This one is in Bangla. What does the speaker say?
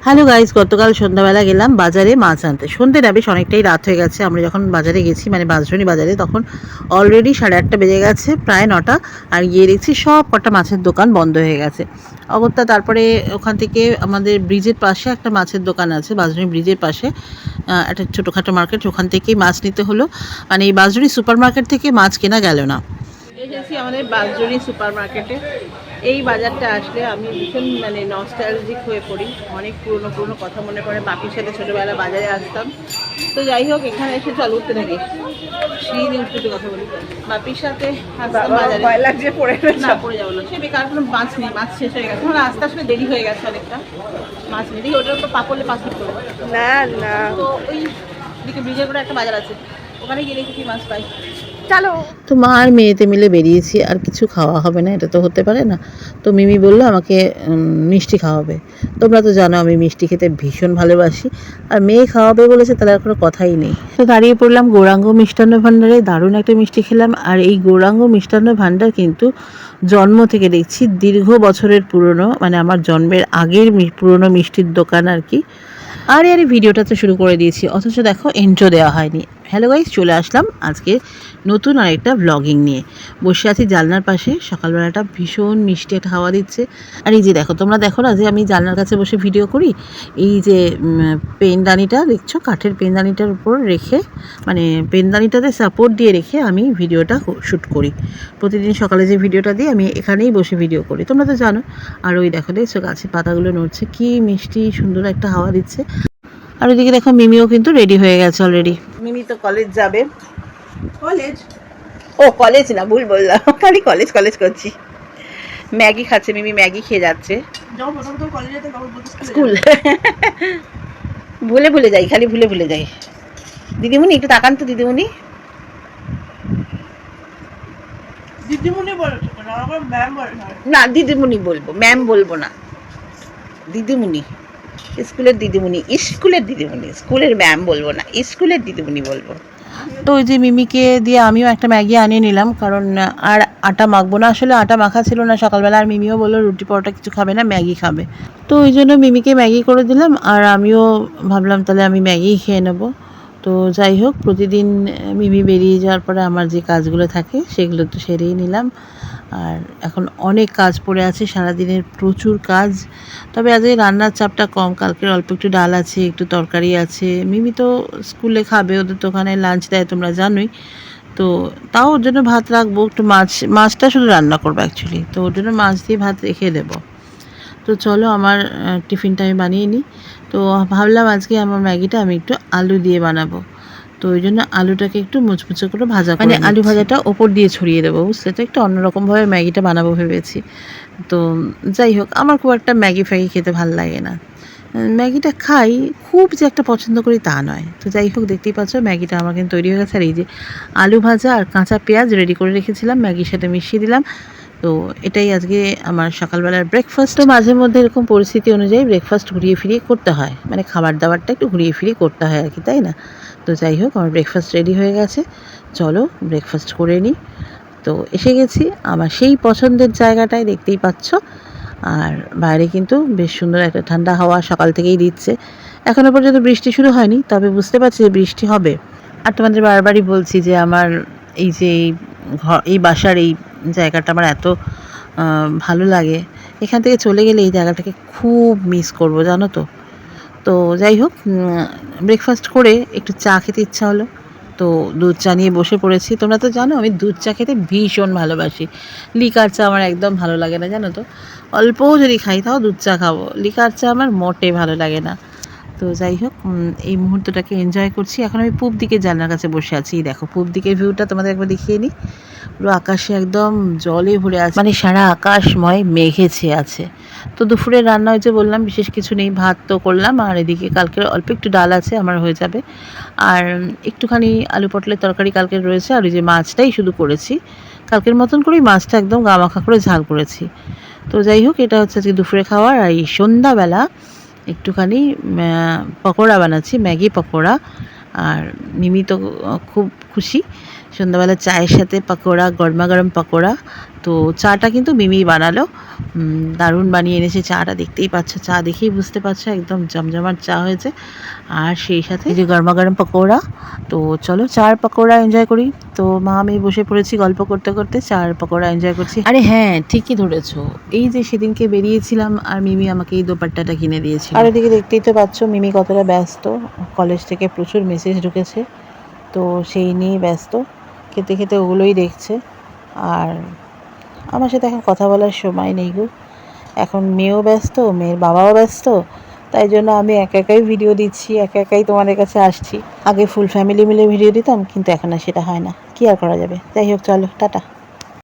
হ্যালো গাইস, গতকাল সন্ধ্যাবেলা গেলাম বাজারে মাছ আনতে। সন্ধ্যে না, বেশ অনেকটাই রাত হয়ে গেছে। আমরা যখন বাজারে গেছি, মানে বাঁশদ্রোণী বাজারে, তখন অলরেডি 8:30 বেজে গেছে, প্রায় 9টা। আর গিয়ে দেখছি সব কটা মাছের দোকান বন্ধ হয়ে গেছে অগত্যা। তারপরে ওখান থেকে আমাদের ব্রিজের পাশে একটা মাছের দোকান আছে, বাঁশদ্রোণী ব্রিজের পাশে একটা ছোটোখাটো মার্কেট, ওখান থেকেই মাছ নিতে হলো। মানে এই বাঁশদ্রোণী সুপার মার্কেট থেকে মাছ কেনা গেল না। এসেছি আমাদের বাঁশদ্রোণী সুপার মার্কেটে। এই বাজারটা আসলে আমি ভীষণ নস্টালজিক হয়ে পড়ি। অনেক পুরনো পুরনো কথা মনে পড়ে, বাপির সাথে ছোটোবেলা বাজারে আসতাম। তো যাই হোক, এখানে এসে চল উঠতে থাকি, সিঁড়ি উঠতে কথা বলি। বাপির সাথে আসতাম বাজারে। না, পড়ে যাবো না, সে বেকার কোনো মাছ নেই, মাছ শেষ হয়ে গেছে। আমার আস্তে আস্তে দেরি হয়ে গেছে অনেকটা, মাছ নেই। দেখি ওটা তো পাকলে পাসপোর্ট করবো না না। তো ওই দিকে ব্রিজের করে একটা বাজার আছে, ওখানে গিয়ে দেখি কি মাছ পাই। চলো। তো মা আর মেয়েতে মিলে বেরিয়েছি, আর কিছু খাওয়া হবে না, এটা তো হতে পারে না। তো মিমি বললো আমাকে মিষ্টি খাওয়াবে। তোমরা তো জানো আমি মিষ্টি খেতে ভীষণ ভালোবাসি, আর মেয়ে খাওয়াবে বলেছে, তাহলে আর কোনো কথাই নেই। তো দাঁড়িয়ে পড়লাম গৌরাঙ্গ মিষ্টান্ন ভাণ্ডারে, দারুণ একটা মিষ্টি খেলাম। আর এই গৌরাঙ্গ মিষ্টান্ন ভাণ্ডার কিন্তু জন্ম থেকে দেখছি দীর্ঘ বছরের পুরনো, মানে আমার জন্মের আগের পুরনো মিষ্টির দোকান আর কি। আরে ভিডিওটা তো শুরু করে দিয়েছি, অথচ দেখো এন্ট্রো দেওয়া হয়নি। হ্যালো গাইস, চলে আসলাম আজকে নতুন আরেকটা ব্লগিং নিয়ে। বসে আছি জানলার পাশে, সকালবেলাটা ভীষণ মিষ্টি একটা হাওয়া দিচ্ছে। আর এই যে দেখো, তোমরা দেখো না যে আমি জানলার কাছে বসে ভিডিও করি। এই যে পেনদানিটা দেখছো, কাঠের পেনদানিটার উপর রেখে, মানে পেনদানিটাতে সাপোর্ট দিয়ে রেখে আমি ভিডিওটা শ্যুট করি। প্রতিদিন সকালে যে ভিডিওটা দিই, আমি এখানেই বসে ভিডিও করি, তোমরা তো জানো। আর ওই দেখো, দেখছো গাছের পাতাগুলো নড়ছে, কি মিষ্টি সুন্দর একটা হাওয়া দিচ্ছে। আর ওইদিকে দেখো মিমিও কিন্তু রেডি হয়ে গেছে অলরেডি। মিমি তো কলেজ যাবে। কলেজ? ও কলেজ না, ভুল বললাম, খালি কলেজ কলেজ করছি। ম্যাগি খাচ্ছে মিমি, ম্যাগি খেয়ে যাচ্ছে। স্কুল ভুলে ভুলে যাই, খালি ভুলে ভুলে যাই। দিদিমণি একটু তাকান তো, দিদিমণি। দিদিমণি না, দিদিমণি বলবো, ম্যাম বলবো না। দিদিমণি, স্কুলের দিদিমণি, স্কুলের দিদিমণি, স্কুলের ম্যাম বলবো না, স্কুলের দিদিমণি বলবো। তো ওই যে মিমিকে দিয়ে আমিও একটা ম্যাগি আনিয়ে নিলাম, কারণ আর আটা মাখবো না, আসলে আটা মাখা ছিল না সকালবেলা। আর মিমিও বললো রুটি পরোটা কিছু খাবে না, ম্যাগি খাবে। তো ওই জন্য মিমিকে ম্যাগি করে দিলাম, আর আমিও ভাবলাম তাহলে আমি ম্যাগি খেয়ে নেবো। তো যাই হোক, প্রতিদিন মিমি বেরিয়ে যাওয়ার পরে আমার যে কাজগুলো থাকে সেগুলো তো সেরেই নিলাম। আর এখন অনেক কাজ পড়ে আছে, সারাদিনের প্রচুর কাজ। তবে আজকে রান্নার চাপটা কম, কালকের অল্প একটু ডাল আছে, একটু তরকারি আছে। মিমি তো স্কুলে খাবে, ওদের তো ওখানে লাঞ্চ দেয় তোমরা জানোই। তো তাও ওর জন্য ভাত রাখবো, একটু মাছটা শুধু রান্না করবো অ্যাকচুয়ালি, তো ওর জন্য মাছ দিয়ে ভাত রেখে দেবো। তো চলো আমার টিফিনটা আমি বানিয়ে নিই। তো ভাবলাম আজকে আমার ম্যাগিটা আমি একটু আলু দিয়ে বানাবো। তো ওই জন্য আলুটাকে একটু মুচমুচে করে ভাজা, মানে আলু ভাজাটা ওপর দিয়ে ছড়িয়ে দেবো, বুঝলে তো, একটু অন্যরকমভাবে ম্যাগিটা বানাবো ভেবেছি। তো যাই হোক, আমার খুব একটা ম্যাগি ফ্যাগি খেতে ভালো লাগে না। ম্যাগিটা খাই, খুব যে একটা পছন্দ করি তা নয়। তো যাই হোক, দেখতেই পাচ্ছ ম্যাগিটা আমার কিন্তু তৈরি হয়ে গেছে। আর এই যে আলু ভাজা আর কাঁচা পেঁয়াজ রেডি করে রেখেছিলাম, ম্যাগির সাথে মিশিয়ে দিলাম। তো এটাই আজকে আমার সকালবেলার ব্রেকফাস্ট। তো মাঝে মধ্যে এরকম পরিস্থিতি অনুযায়ী ব্রেকফাস্ট ঘুরিয়ে ফিরিয়ে করতে হয়, মানে খাবার দাবারটা একটু ঘুরিয়ে ফিরিয়ে করতে হয় আর কি, তাই না? তো যাই হোক, আমার ব্রেকফাস্ট রেডি হয়ে গেছে, চলো ব্রেকফাস্ট করে নিই। তো এসে গেছি আমার সেই পছন্দের জায়গাটায়, দেখতেই পাচ্ছ। আর বাইরে কিন্তু বেশ সুন্দর একটা ঠান্ডা হাওয়া সকাল থেকেই দিচ্ছে। এখনও পর্যন্ত বৃষ্টি শুরু হয়নি, তবে বুঝতে পারছি যে বৃষ্টি হবে। আর তোমাদের বারবারই বলছি যে আমার এই যে এই বাসার এই জায়গাটা আমার এত ভালো লাগে। এখান থেকে চলে গেলে এই জায়গাটাকে খুব মিস করবো, জানো তো। তো যাই হোক, ব্রেকফাস্ট করে একটু চা খেতে ইচ্ছা হলো, তো দুধ চা নিয়ে বসে পড়েছি। তোমরা তো জানো আমি দুধ চা খেতে ভীষণ ভালোবাসি। লিকার চা আমার একদম ভালো লাগে না, জানো তো। অল্পও যদি খাই তাও দুধ চা খাবো, লিকার চা আমার মোটে ভালো লাগে না। তো যাই হোক, এই মুহূর্তটাকে এনজয় করছি। এখন আমি পূব দিকে জানলার কাছে বসে আছি, দেখো পূব দিকের ভিউটা তোমাদের একবার দেখিয়ে নিই। পুরো আকাশে একদম জলে ভরে আছে, মানে সারা আকাশময় মেঘে ছেয়ে আছে। তো দুপুরে রান্না হয়েছে বললাম, বিশেষ কিছু নেই, ভাত তো করলাম, আর এদিকে কালকের অল্প একটু ডাল আছে, আমার হয়ে যাবে। আর একটুখানি আলু পটলের তরকারি কালকের রয়েছে, আর ওই যে মাছটাই শুধু করেছি, কালকের মতন করেই মাছটা একদম গামাখা করে ঝাল করেছি। তো যাই হোক, এটা হচ্ছে আজকে দুপুরে খাওয়ার। আর এই সন্ধ্যাবেলা একটুখানি পকোড়া বানাচ্ছি, ম্যাগি পকোড়া। আর মিমি তো খুব খুশি, সন্ধ্যাবেলা চায়ের সাথে পকোড়া, গরমা গরম পকোড়া। তো তো চাটা কিন্তু মিমি বানালো, দারুণ বানিয়ে এনেছে চাটা, দেখতেই পাচ্ছ, চা দেখেই বুঝতে পারছো একদম জমজমাট চা হয়েছে। আর সেই সাথে এই যে গরমা গরম পকোড়া। তো চলো চার পকোড়া এনজয় করি। তো মা আমি বসে পড়েছি গল্প করতে করতে, চার পকোড়া এনজয় করছি। আরে হ্যাঁ, ঠিকই ধরেছো, এই যে সেদিনকে বেরিয়েছিলাম আর মিমি আমাকে এই দোপাট্টাটা কিনে দিয়েছিল। আর এদিকে দেখতেই তো পাচ্ছ মিমি কতটা ব্যস্ত, কলেজ থেকে প্রচুর মেসেজ ঢুকেছে, তো সেই নিয়েই ব্যস্ত, খেতে খেতে ওগুলোই দেখছে। আর আমার সাথে এখন কথা বলার সময় নেই গো, এখন মেয়েও ব্যস্ত, মেয়ের বাবাও ব্যস্ত, তাই জন্য আমি একা একাই ভিডিও দিচ্ছি, একা একাই তোমাদের কাছে আসছি। আগে ফুল ফ্যামিলি মিলে ভিডিও দিতাম, কিন্তু এখন আর সেটা হয় না, কি আর করা যাবে। যাই হোক, চলো টাটা।